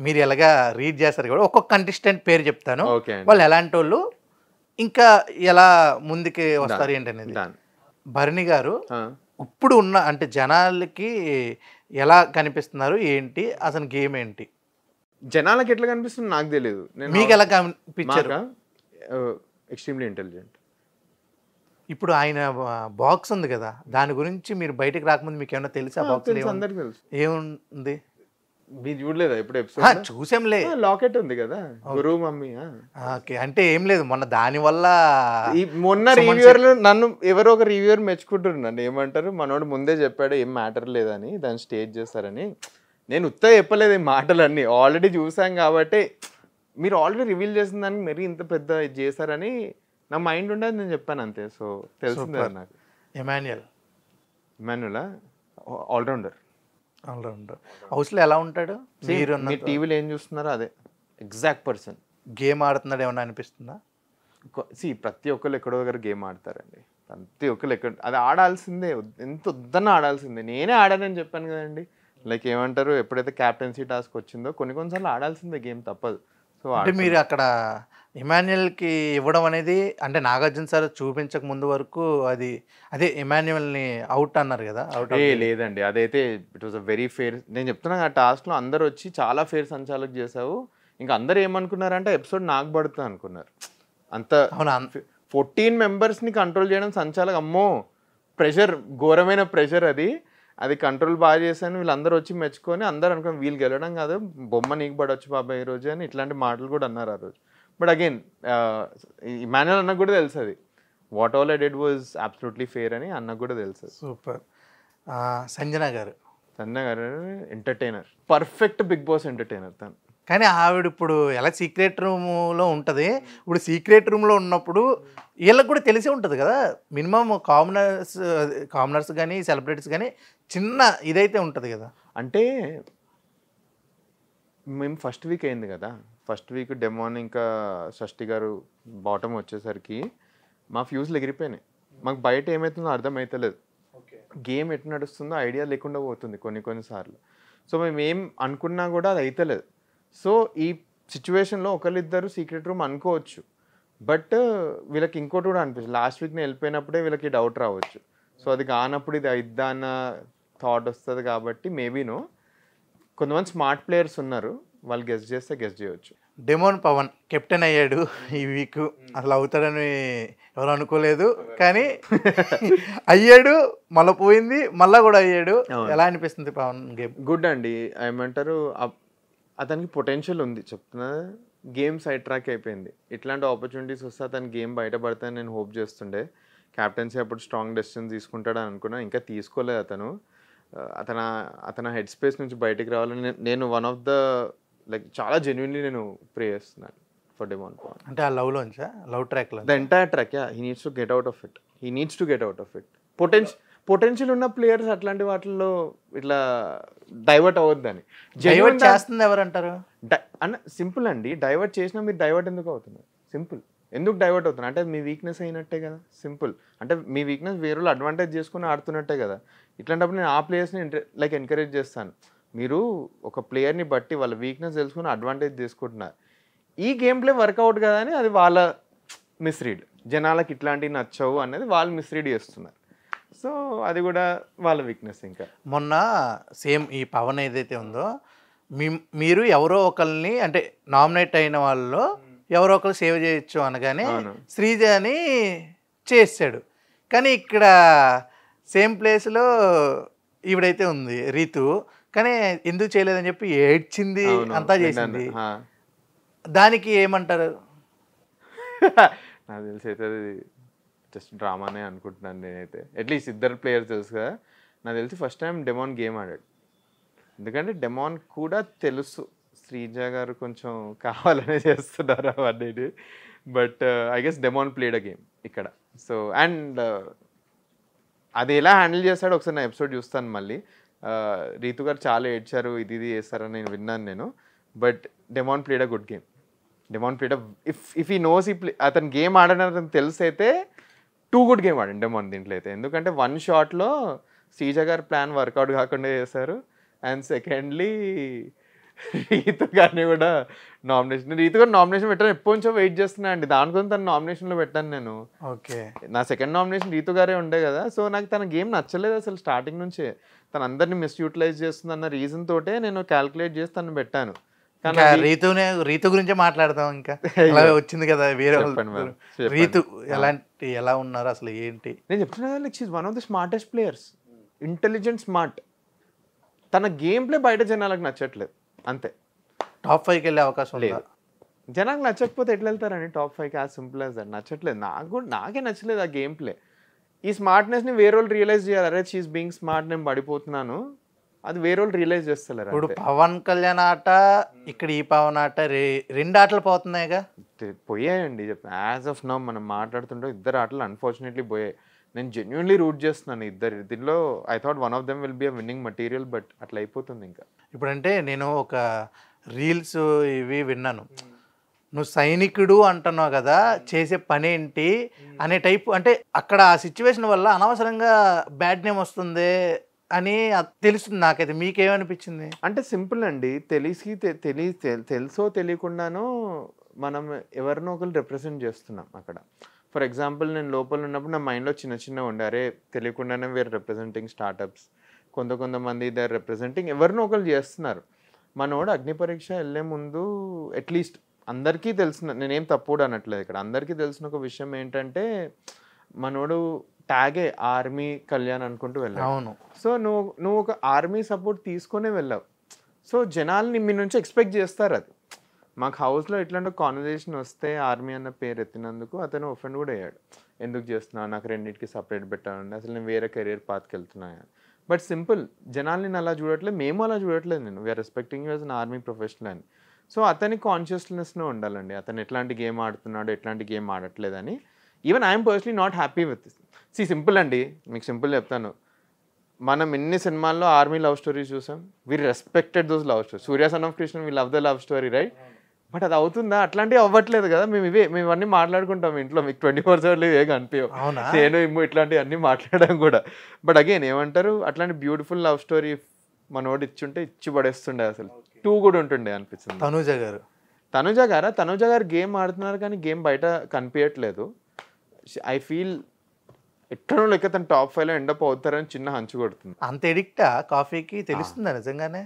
మీరు ఎలాగా రీడ్ చేస్తారు కూడా ఒక్కొక్క కంటెస్టెంట్ పేరు చెప్తాను, ఓకే అండి. వాళ్ళు ఎలాంటి వాళ్ళు, ఇంకా ఎలా ముందుకి వస్తారు ఏంటనేది. Done. భరణి గారు ఆ. ఇప్పుడు ఉన్న అంటే జనాలకి ఎలా కనిపిస్తున్నారు ఏంటి, అసలు గేమ్ ఏంటి, జనాలకు ఎట్లా కనిపిస్తుంది నాకు తెలియదు. మీకు ఎలా కనిపించారు? Extremely intelligent. ఇప్పుడు ఆయన బాక్స్ ఉంది కదా, దాని గురించి మీరు బయటకు రాకముందు మీకు ఏమన్నా తెలుసా? బాక్స్ అందరికి తెలుసు. ఏముంది? మీరు చూడలేదా ఇప్పుడు ఎపిసోడ్? చూసాంలే. లాకెట్ ఉంది కదా, గురు మమ్మీ. ఓకే, అంటే ఏం లేదు, మొన్న దాని వల్ల మొన్న రివ్యూవర్లు నన్ను ఎవరో ఒక రివ్యూవర్ మెచ్చుకుంటున్నారు. నన్ను ఏమంటారు, మనోడు ముందే చెప్పాడు ఏం మ్యాటర్ లేదని, దాన్ని స్టేజ్ చేస్తారని. నేను ఉత్తా చెప్పలేదు ఈ మాటలన్నీ, ఆల్రెడీ చూసాం కాబట్టి. మీరు ఆల్రెడీ రివీల్ చేసిన దానికి మరి ఇంత పెద్ద ఇది చేశారని నా మైండ్ ఉండదు, నేను చెప్పాను అంతే. సో తెలిసిందే నాకు. ఇమాన్యులా ఆల్రౌండర్. హౌస్లో ఎలా ఉంటాడు? మీరు టీవీలో ఏం చూస్తున్నారో అదే ఎగ్జాక్ట్ పర్సన్. గేమ్ ఆడుతున్నాడు ఏమన్నా అనిపిస్తుందా? ప్రతి ఒక్కరు ఎక్కడో దగ్గర గేమ్ ఆడతారండి. ప్రతి ఒక్కరు ఎక్కడ అది ఆడాల్సిందే, ఎంత వద్దన్న ఆడాల్సిందే. నేనే ఆడానని చెప్పాను కదండి. లైక్ ఏమంటారు, ఎప్పుడైతే క్యాప్టెన్సీ టాస్క్ వచ్చిందో కొన్నిసార్లు ఆడాల్సిందే గేమ్, తప్పదు. సో అంటే మీరు అక్కడ ఇమాన్యుయల్కి ఇవ్వడం అనేది, అంటే నాగార్జున సార్ చూపించక ముందు వరకు అది అదే ఇమాన్యుయల్ని అవుట్ అన్నారు కదా? అవుట్ లేదండి, అదైతే it was a very fair. నేను చెప్తున్నా ఆ టాస్క్లో అందరు వచ్చి చాలా ఫేర్ సంచాలక చేసావు. ఇంకా అందరు ఏమనుకున్నారంటే ఎపిసోడ్ నాకు పడుతుంది అనుకున్నారు. అంత 14 మెంబర్స్ని కంట్రోల్ చేయడం సంచాలక, అమ్మో ప్రెషర్, ఘోరమైన ప్రెషర్ అది. అది కంట్రోల్ బాగా చేశాను. వీళ్ళందరూ వచ్చి మెచ్చుకొని అందరూ అనుకుని వీళ్ళు గెలవడం కాదు, బొమ్మ నీకు పడవచ్చు బాబాయ్ ఈరోజు అని ఇట్లాంటి మాటలు కూడా అన్నారు ఆ రోజు. బట్ అగైన్ ఇమాన్యుయల్ అన్నకు కూడా తెలుసు అది, what all I did was absolutely fair అని అన్నకు కూడా తెలుసు. Super. Sanjana garu entertainer, perfect Big Boss entertainer తను. కానీ ఆవిడ ఇప్పుడు ఎలా సీక్రెట్ రూమ్లో ఉంటుంది, ఇప్పుడు సీక్రెట్ రూమ్లో ఉన్నప్పుడు వీళ్ళకి కూడా తెలిసే ఉంటుంది కదా, మినిమం కామనర్స్ కానీ సెలబ్రిటీస్ కానీ చిన్న ఇదైతే ఉంటుంది కదా. అంటే మేము ఫస్ట్ వీక్ అయింది కదా, ఫస్ట్ వీక్ డెమోన్ ఇంకా షష్ఠి గారు బాటమ్ వచ్చేసరికి మా ఫ్యూజ్లు ఎగిరిపోయినాయి. మాకు బయట ఏమవుతుందో అర్థమవుతలేదు, గేమ్ ఎట్లా నడుస్తుందో ఐడియా లేకుండా పోతుంది కొన్నిసార్లు. సో మేము ఏం అనుకున్నా కూడా అది అవుతలేదు. సో ఈ సిచ్యువేషన్లో ఒకరిద్దరు సీక్రెట్ రూమ్ అనుకోవచ్చు, బట్ వీళ్ళకి ఇంకోటి కూడా అనిపిస్తుంది. లాస్ట్ వీక్ నేను వెళ్ళిపోయినప్పుడే వీళ్ళకి డౌట్ రావచ్చు. సో అది కానప్పుడు ఇది అయిద్దా అన్న థాట్ వస్తుంది కాబట్టి మేబీనో కొంతమంది స్మార్ట్ ప్లేయర్స్ ఉన్నారు, వాళ్ళు గెస్ట్ చేస్తే గెస్ట్ చేయవచ్చు. డెమోన్ పవన్ కెప్టెన్ అయ్యాడు ఈ వీక్, అసలు అవుతాడని ఎవరు అనుకోలేదు, కానీ అయ్యాడు, మళ్ళీ పోయింది, మళ్ళీ కూడా అయ్యాడు. ఎలా అనిపిస్తుంది పవన్ గేమ్? గుడ్ అండి. ఏమంటారు, అతనికి పొటెన్షియల్ ఉంది చెప్తున్నా. గేమ్ సైడ్ ట్రాక్ అయిపోయింది. ఇట్లాంటి ఆపర్చునిటీస్ వస్తే అతని గేమ్ బయటపడతాయని నేను హోప్ చేస్తుండే. క్యాప్టెన్సీ అప్పుడు స్ట్రాంగ్ డెసిషన్ తీసుకుంటాడని అనుకున్నా, ఇంకా తీసుకోలేదు అతను. అతను హెడ్ స్పేస్ నుంచి బయటకు రావాలని నేను వన్ ఆఫ్ ద లైక్ చాలా జెన్యున్లీ నేను ప్రే చేస్తున్నాను ఫర్ డెమోన్ పవన్. అంటే ఆ లవ్ ట్రాక్లో the entire track, he needs to get out of it. Potential ఉన్న ప్లేయర్స్ అట్లాంటి వాటిల్లో ఇట్లా డైవర్ట్ అవ్వద్దని. డైవర్ట్ చేస్తుంది ఎవరంటారు అన్న సింపుల్ అండి, డైవర్ట్ చేసినా మీరు డైవర్ట్ ఎందుకు అవుతున్నారు? సింపుల్. ఎందుకు డైవర్ట్ అవుతున్నారు అంటే మీ వీక్నెస్ అయినట్టే కదా, సింపుల్. అంటే మీ వీక్నెస్ వేరే వాళ్ళు అడ్వాంటేజ్ చేసుకుని ఆడుతున్నట్టే కదా. ఇట్లాంటప్పుడు నేను ఆ ప్లేయర్స్ని లైక్ ఎంకరేజ్ చేస్తాను. మీరు ఒక ప్లేయర్ని బట్టి వాళ్ళ వీక్నెస్ తెలుసుకుని అడ్వాంటేజ్ తీసుకుంటున్నారు. ఈ గేమ్ ప్లే వర్కౌట్ కదా అని అది వాళ్ళ మిస్రీడ్. జనాలకు ఇట్లాంటివి నచ్చవు అనేది వాళ్ళు మిస్రీడ్ చేస్తున్నారు. సో అది కూడా వాళ్ళ వీక్నెస్. ఇంకా మొన్న సేమ్ ఈ పవన్ ఏదైతే ఉందో, మీరు ఎవరో ఒకరిని అంటే నామినేట్ అయిన వాళ్ళలో ఎవరో ఒకరు సేవ్ చేయొచ్చు అనగానే శ్రీజ అని చేసాడు. కానీ ఇక్కడ సేమ్ ప్లేస్లో ఈవిడైతే ఉంది రీతు, కానీ ఎందుకు చేయలేదని చెప్పి ఏడ్చింది, అంతా చేసింది. దానికి ఏమంటారు? నాకు తెలిసి అయితే అది జస్ట్ డ్రామానే అనుకుంటున్నాను నేనైతే. అట్లీస్ట్ ఇద్దరు ప్లేయర్స్ తెలుసు కదా. నాకు తెలిసి ఫస్ట్ టైం డెమోన్ గేమ్ ఆడాడు. ఎందుకంటే డెమోన్ కూడా తెలుసు శ్రీజ గారు కొంచెం కావాలనే చేస్తున్నారు అవన్నీ. But I guess demon played a game ఇక్కడ. సో అండ్ అది ఎలా హ్యాండిల్ చేస్తాడో ఒకసారి నా ఎపిసోడ్ చూస్తాను మళ్ళీ. రీతు గారు చాలా ఏడ్చారు, ఇది చేస్తారని నేను విన్నాను నేను. But demon played a good game. Demon played if ఈ నోస్ అతను గేమ్ ఆడని తెలిసి అయితే 2 గుడ్ గేమ్ ఆడండి డెమోన్ దీంట్లో అయితే. ఎందుకంటే 1 షాట్లో శ్రీజ గారు ప్లాన్ వర్కౌట్ కాకుండా చేశారు. అండ్ సెకండ్లీ రీతు గారిని కూడా రీతు గారు నామినేషన్ పెట్టాను ఎప్పటి నుంచో వెయిట్ చేస్తున్నా అండి, దానికోసం తన నామినేషన్లో పెట్టాను నేను. ఓకే. నా సెకండ్ నామినేషన్ రీతు గారే ఉండే కదా, సో నాకు తన గేమ్ నచ్చలేదు అసలు స్టార్టింగ్ నుంచే. తను అందరినీ మిస్యూటిలైజ్ చేస్తుంది అన్న రీజన్ తోటే నేను క్యాల్కులేట్ చేసి తను పెట్టాను. ఇంకా రీతు గురించే మాట్లాడదాం. ఇంకా అలా వచ్చింది కదా వేరే వాళ్ళు. రీతు ఎలా ఉన్నారు అసలు ఏంటి? నేను చెప్తున్నా like she's one of the smartest players, intelligent, smart. తన గేమ్ ప్లే బయట జనాలకు నచ్చట్లేదు అంతే. టాప్ 5కి వెళ్ళే అవకాశం లేదు. జనాలకు నచ్చకపోతే ఎట్లా వెళ్తారండి టాప్ 5కి? As simple as that. నచ్చట్లేదు నాకే నచ్చలేదు ఆ గేమ్ ప్లే. ఈ స్మార్ట్నెస్ని వేరే వాళ్ళు రియలైజ్ చేయాలి. అరే షీఈస్ బీయింగ్ స్మార్ట్, నేను పడిపోతున్నాను, అది వేరే వాళ్ళు రియలైజ్ చేస్తారు. ఇప్పుడు పవన్ కళ్యాణ్ ఆట ఇక్కడ, ఈ పవన్ ఆట, రెండు ఆటలు పోతున్నాయిగా. పోయాయండి చెప్తాను. యాజ్ ఆఫ్ నౌ మనం మాట్లాడుతుంటే ఇద్దరు ఆటలు అన్ఫార్చునేట్లీ పోయాయి. నేను జెన్యున్లీ రూట్ చేస్తున్నాను ఇద్దరు. దీనిలో I thought one of them will be a winnowing material, but అట్లా అయిపోతుంది. ఇంకా ఇప్పుడంటే నేను ఒక రీల్స్ ఇవి విన్నాను, నువ్వు సైనికుడు అంటున్నావు కదా, చేసే పని ఏంటి అనే టైప్. అంటే అక్కడ ఆ సిచ్యువేషన్ వల్ల అనవసరంగా బ్యాడ్ నేమ్ వస్తుంది అని తెలుస్తుంది నాకైతే. మీకేమనిపించింది? అంటే సింపుల్ అండి, తెలుసో తెలియకుండానో మనం ఎవరినో ఒకరు రిప్రజెంట్ చేస్తున్నాం అక్కడ. ఫర్ ఎగ్జాంపుల్ నేను లోపల ఉన్నప్పుడు నా మైండ్లో చిన్న ఉండే, అరే తెలియకుండానే వీఆర్ రిప్రజెంటింగ్ స్టార్టప్స్, కొంతమంది దే ఆర్ రిప్రజెంటింగ్ ఎవరినో ఒకరు చేస్తున్నారు. మనోడు అగ్ని పరీక్ష వెళ్ళే ముందు అట్లీస్ట్ అందరికీ తెలిసిన, నేనేం తప్పుడు అనట్లేదు ఇక్కడ, అందరికీ తెలిసిన ఒక విషయం ఏంటంటే మనోడు ట్యాగే ఆర్మీ కళ్యాణ్ అనుకుంటూ వెళ్ళావు. అవును. సో నువ్వు ఒక ఆర్మీ సపోర్ట్ తీసుకునే వెళ్ళావు. సో జనాల్ని మీ నుంచి ఎక్స్పెక్ట్ చేస్తారు. అది మాకు హౌస్లో ఇట్లాంటి కాన్వర్జేషన్ వస్తే ఆర్మీ అన్న పేరు ఎత్తినందుకు అతను ఒఫెండ్ కూడా అయ్యాడు. ఎందుకు చేస్తున్నావు, నాకు రెండింటికి సపరేట్ పెట్టాలండి, అసలు నేను వేరే కెరీర్ పాత్కి వెళ్తున్నాను. బట్ సింపుల్, జనాల్ని నేను అలా చూడట్లేదు, మేము అలా చూడట్లేదు. నేను we're respecting you as an army professional అని. సో అతని కాన్షియస్నెస్లో ఉండాలండి, అతను ఎట్లాంటి గేమ్ ఆడుతున్నాడు, ఎట్లాంటి గేమ్ ఆడట్లేదని. Even I'm personally not happy with this. Simple అండి, మీకు సింపుల్ చెప్తాను. మనం ఎన్ని సినిమాల్లో ఆర్మీ లవ్ స్టోరీస్ చూసాం, we respected those love story. Surya son of Krishna, we love the love story, right? But అది అవుతుందా? అట్లాంటివి అవ్వట్లేదు కదా. మేము ఇవన్నీ మాట్లాడుకుంటాం ఇంట్లో, మీకు 24/7 ఇవే కనిపించవు. నేను ఇట్లాంటివి అన్నీ మాట్లాడాం కూడా. బట్ అగైన్ ఏమంటారు, అట్లాంటి బ్యూటిఫుల్ లవ్ స్టోరీ మనోడు ఇచ్చుంటే ఇచ్చి పడేస్తుండే, అసలు 2 కూడా ఉంటుండే అనిపిస్తుంది. తనుజ గారు గేమ్ ఆడుతున్నారు కానీ గేమ్ బయట కనిపించట్లేదు. ఐ ఫీల్ ఎక్కడో లెక్క తను టాప్ 5లో ఎండప్ అవుతారని చిన్న హంచు కొడుతుంది. అంత ఎడిక్టా కాఫీకి? తెలుస్తుందా నిజంగానే?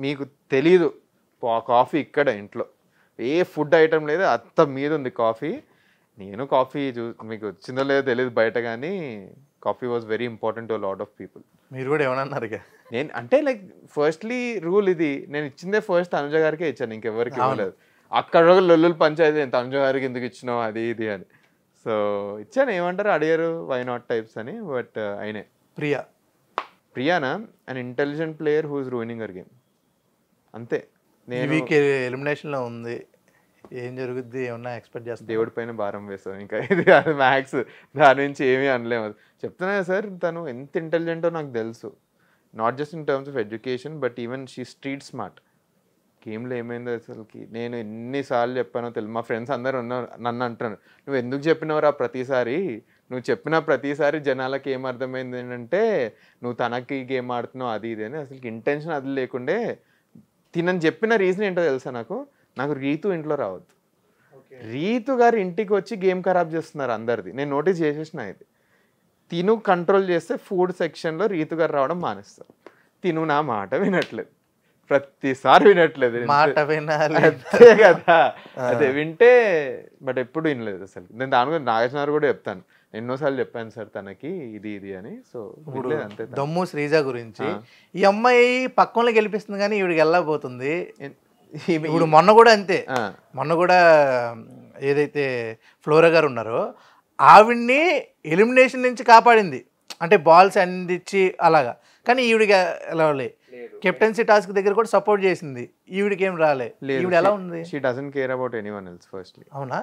మీకు తెలీదు, కాఫీ ఇక్కడ ఇంట్లో ఏ ఫుడ్ ఐటమ్ లేదు, అంత మీద ఉంది కాఫీ. నేను కాఫీ మీకు వచ్చిందో లేదో తెలియదు బయట, కానీ coffee was very important to lot of people. మీరు కూడా ఏమన్నా? నేను అంటే లైక్ ఫస్ట్లీ రూల్ ఇది, నేను ఇచ్చిందే ఫస్ట్ తనుజ గారికే ఇచ్చాను, ఇంకెవరికి ఇవ్వలేదు. అక్కడ లొల్లులు పంచాయతీ, నేను తనుజ గారికి ఎందుకు ఇచ్చినావు అది ఇది అని. సో ఇచ్చాను, ఏమంటారు అడిగారు వై నాట్ టైప్స్ అని. బట్ అయినే ప్రియానా an intelligent player who is ruining our game, అంతే. నేను ఎలిమినేషన్లో ఉంది, ఏం జరుగుద్ది ఏమన్నా ఎక్స్పెక్ట్ చేస్తాను. దేవుడి పైన భారం వేస్తాం, ఇంకా ఇది అది మ్యాక్స్, దాని నుంచి ఏమీ అనలేము. చెప్తున్నా సార్, తను ఎంత ఇంటెలిజెంటో నాకు తెలుసు, not just in terms of education but even she street smart. గేమ్లో ఏమైందో అసలుకి నేను ఎన్నిసార్లు చెప్పానో తెలుసు. మా ఫ్రెండ్స్ అందరూ నన్ను అంటున్నారు, నువ్వు ఎందుకు చెప్పినవరా ప్రతిసారి, నువ్వు చెప్పిన ప్రతిసారి జనాలకి ఏం అర్థమైంది ఏంటంటే నువ్వు తనకి గేమ్ ఆడుతున్నావు అది ఇది అని. అసలు ఇంటెన్షన్ అది లేకుండే. తినని చెప్పిన రీజన్ ఏంటో తెలుసా, నాకు రీతు ఇంట్లో రావద్దు, రీతు గారు ఇంటికి వచ్చి గేమ్ ఖరాబ్ చేస్తున్నారు అందరిది. నేను నోటీస్ చేసేసిన ఇది. తిను కంట్రోల్ చేస్తే ఫుడ్ సెక్షన్లో రీతు గారు రావడం మానేస్తారు. తిను నా మాట వినట్లేదు, ప్రతిసారి వినట్లేదు, మాట వినాలి అంతే కదా. అదే వింటే బట్ ఎప్పుడు వినలేదు అసలు. నేను దాని గురించి నాగేశ్వర కూడా చెప్తాను, ఎన్నోసార్లు చెప్పాను సార్ తనకి ఇది అని. సో అంతే. దమ్ము శ్రీజ గురించి, ఈ అమ్మాయి పక్కనలో గెలిపిస్తుంది కానీ ఈవిడికి వెళ్ళకపోతుంది. ఇప్పుడు మొన్న కూడా అంతే, మొన్న కూడా ఏదైతే ఫ్లోరా గారు ఉన్నారో ఆవిడ్ని ఎలిమినేషన్ నుంచి కాపాడింది, అంటే బాల్స్ అందించి అలాగా. కానీ ఈవిడికి వెళ్ళలే. కెప్టెన్సీ టాస్క్ దగ్గర కూడా సపోర్ట్ చేసింది, ఈవిడికి ఏం రాలే. ఈవిడ ఎలా ఉంది? She doesn't care about anyone else firstly. అవునా?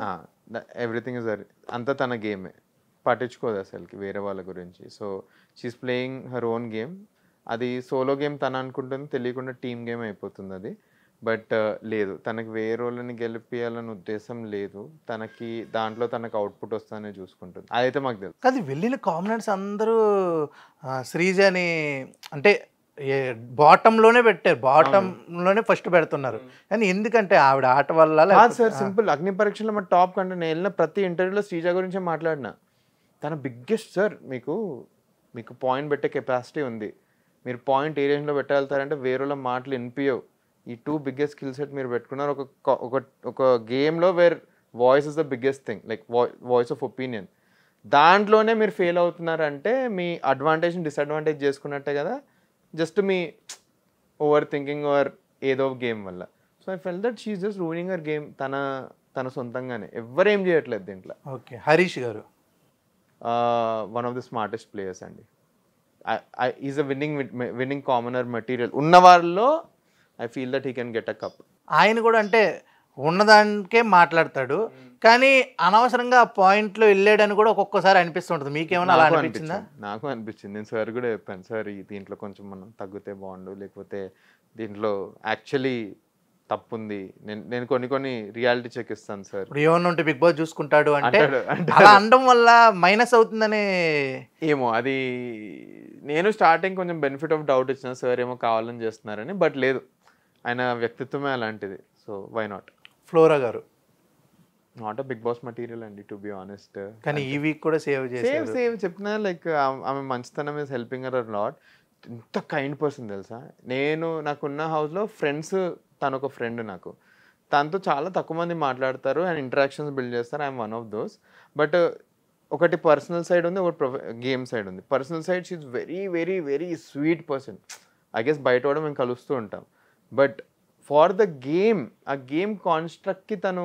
ఎవ్రీథింగ్ ఇస్ అంతా తన గేమే, పట్టించుకోదు అసలుకి వేరే వాళ్ళ గురించి. So she's playing her own game. అది సోలో గేమ్ తను అనుకుంటుంది, తెలియకుండా టీమ్ గేమ్ అయిపోతుంది అది. బట్ లేదు, తనకి వేరే వాళ్ళని గెలిపియాలని ఉద్దేశం లేదు, తనకి దాంట్లో తనకు అవుట్పుట్ వస్తానే చూసుకుంటుంది. అదైతే మాకు తెలుసు. అది వెళ్ళిన కాంబినెంట్స్ అందరూ శ్రీజని అంటే బాటంలోనే పెట్టారు, బాటంలోనే ఫస్ట్ పెడుతున్నారు. కానీ ఎందుకంటే ఆవిడ ఆట వల్ల కాదు సార్, సింపుల్. అగ్ని పరీక్షలో మా టాప్ కంటే నేను వెళ్ళిన ప్రతి ఇంటర్వ్యూలో శ్రీజ గురించే మాట్లాడినా. తన బిగ్గెస్ట్ సార్, మీకు పాయింట్ పెట్టే కెపాసిటీ ఉంది, మీరు పాయింట్ ఏ రేంజ్లో పెట్టగలుగుతారంటే వేరేలో మాటలు వినిపించవు. ఈ 2 బిగ్గెస్ట్ స్కిల్ సెట్ మీరు పెట్టుకున్నారు ఒక గేమ్లో where voice is the biggest thing, like voice of opinion. దాంట్లోనే మీరు ఫెయిల్ అవుతున్నారంటే మీ అడ్వాంటేజ్ని డిసడ్వాంటేజ్ చేసుకున్నట్టే కదా, జస్ట్ మీ ఓవర్ థింకింగ్ ఆర్ ఏదో గేమ్ వల్ల. So I felt that she's just ruining her game తన సొంతంగానే. ఎవ్వరేం చేయట్లేదు దీంట్లో. Okay, Harish garu one of the smartest players అండి. Is a winning commoner material ఉన్న వాళ్ళలో I feel that he can get a cup. ఆయన కూడా అంటే ఉన్నదానికే మాట్లాడతాడు, కానీ అనవసరంగా ఆ పాయింట్లో వెళ్ళాడని కూడా ఒక్కొక్కసారి అనిపిస్తుంటుంది. మీకేమైనా అలా అనిపించిందా? నాకు అనిపించింది. నేను సార్ కూడా చెప్పాను, సార్ దీంట్లో కొంచెం మనం తగ్గితే బాగుండు, లేకపోతే దీంట్లో యాక్చువల్లీ తప్పు ఉంది, నేను కొన్ని రియాలిటీ చెక్ ఇస్తాను సార్. ఇప్పుడు ఏమన్నా ఉంటే బిగ్ బాస్ చూసుకుంటాడు అంటే అలా అనడం వల్ల మైనస్ అవుతుందని ఏమో, అది నేను స్టార్టింగ్ కొంచెం బెనిఫిట్ ఆఫ్ డౌట్ ఇచ్చిన, సార్ ఏమో కావాలని చేస్తున్నారని. బట్ లేదు, ఆయన వ్యక్తిత్వమే అలాంటిది. So why not. Flora garu not a Big Boss material అండి, టు బి ఆనెస్ట్. కానీ ఈ వీక్ కూడా సేవ్ చెప్తున్నా, లైక్ ఆమె మంచితనం ఇస్ హెల్పింగ్ హర్ లాట్. ఎంత కైండ్ పర్సన్ తెలుసా. నాకున్న హౌస్లో ఫ్రెండ్స్, తను ఒక ఫ్రెండ్ నాకు. తనతో చాలా తక్కువ మంది మాట్లాడతారు అండ్ ఇంటరాక్షన్స్ బిల్డ్ చేస్తారు. I'm one of those. But ఒకటి పర్సనల్ సైడ్ ఉంది, ఒకటి గేమ్ సైడ్ ఉంది. Personal side she is very very very sweet person. I guess బయట కూడా మేము కలుస్తూ ఉంటాం. బట్ ఫార్ ద గేమ్, ఆ గేమ్ కాన్స్ట్రక్ట్కి తను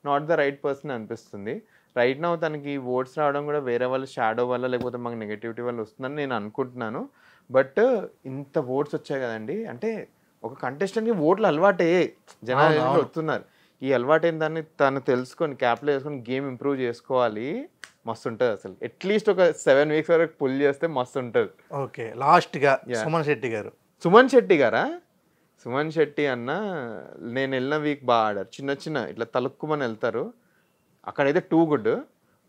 నాట్ ద రైట్ పర్సన్ అనిపిస్తుంది. రైట్ నౌ తనకి ఓట్స్ రావడం కూడా వేరే వాళ్ళ షాడో వల్ల, లేకపోతే మాకు నెగటివిటీ వల్ల వస్తుందని నేను అనుకుంటున్నాను. బట్ ఇంత ఓట్స్ వచ్చాయి కదండి, అంటే ఒక కంటెస్టెంట్కి ఓట్లు అలవాటే, జనాలు వస్తున్నారు. ఈ అలవాటైన దాన్ని తను తెలుసుకొని క్యాప్లో వేసుకొని గేమ్ ఇంప్రూవ్ చేసుకోవాలి. మస్తు ఉంటుంది అసలు. అట్లీస్ట్ ఒక 7 weeks వరకు పుల్ చేస్తే మస్తు ఉంటుంది. ఓకే, లాస్ట్గా సుమన్ శెట్టి గారు. సుమన్ శెట్టి గారా? సుమన్ శెట్టి అన్న నేను వెళ్ళిన వీక్ బాగా ఆడారు. చిన్న ఇట్లా తలుక్కుమని వెళ్తారు, అక్కడైతే too good.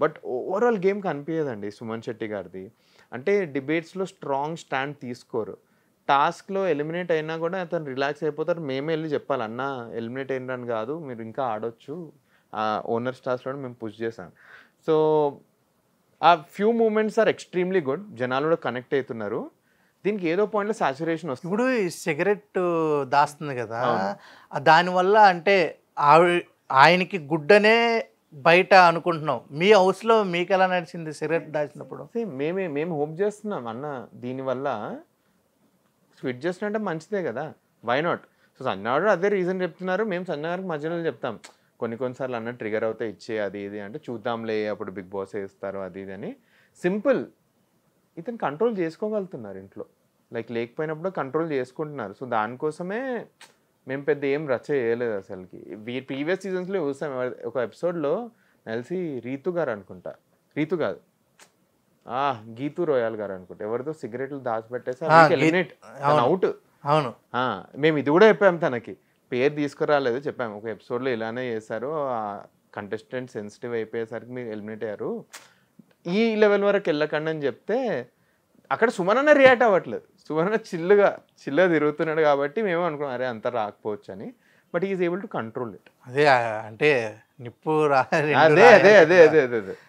But overall game కనిపించదండి సుమన్ శెట్టి గారిది. అంటే డిబేట్స్లో స్ట్రాంగ్ స్టాండ్ తీసుకోరు. టాస్క్లో ఎలిమినేట్ అయినా కూడా అతను రిలాక్స్ అయిపోతారు. మేమే వెళ్ళి చెప్పాలి, అన్న ఎలిమినేట్ అయినని కాదు, మీరు ఇంకా ఆడొచ్చు, ఓనర్ స్టార్స్లో మేము పుష్ చేశాను. సో ఆ few moments are extremely good. జనాలు కూడా కనెక్ట్ అవుతున్నారు. దీనికి ఏదో పాయింట్లో సాచురేషన్ వస్తుంది. ఇప్పుడు ఈ సిగరెట్ దాస్తుంది కదా, దానివల్ల అంటే ఆయనకి గుడ్ అనే బయట అనుకుంటున్నాం. మీ హౌస్లో మీకు ఎలా నడిచింది సిగరెట్ దాచినప్పుడు? మేము హోప్ చేస్తున్నాం అన్న, దీనివల్ల స్విచ్ చేసినట్టే మంచిదే కదా, వై నాట్. సో సంజయ్ అదే రీజన్ చెప్తున్నారు. మేము సంజయ్ గారికి మధ్యలో చెప్తాం, కొన్నిసార్లు అన్న ట్రిగర్ అవుతే ఇచ్చే అది ఇది అంటే, చూద్దాంలే అప్పుడు బిగ్ బాస్ వేస్తారు అది ఇది అని. సింపుల్, ఇతను కంట్రోల్ చేసుకోగలుగుతున్నారు ఇంట్లో, లైక్ లేకపోయినప్పుడు కంట్రోల్ చేసుకుంటున్నారు. సో దానికోసమే మేము పెద్ద ఏం రచ్చ చేయలేదు అసలుకి. ప్రీవియస్ సీజన్స్లో చూసాం. ఒక ఎపిసోడ్లో తెలిసి రీతు గారు అనుకుంటా, రీతు కాదు గీతూ రోయాల్ గారు అనుకుంటా, ఎవరితో సిగరెట్లు దాచిపెట్టేసి ఎలిమినేట్ అవుట్. అవును, మేము ఇది కూడా చెప్పాము, తనకి పేరు తీసుకురాలేదు, చెప్పాము ఒక ఎపిసోడ్లో ఇలానే చేశారు, కంటెస్టెంట్ సెన్సిటివ్ అయిపోయేసరికి మీరు ఎలిమినేట్ అయ్యారు, ఈ లెవెల్ వరకు వెళ్ళకండి అని చెప్తే, అక్కడ సుమన్ రియాక్ట్ అవ్వట్లేదు. సుమన్ చిల్లగా తిరుగుతున్నాడు కాబట్టి మేము అనుకున్నాం అరే అంతా రాకపోవచ్చు అని. But is able to control it. అదే అంటే నిప్పు అదే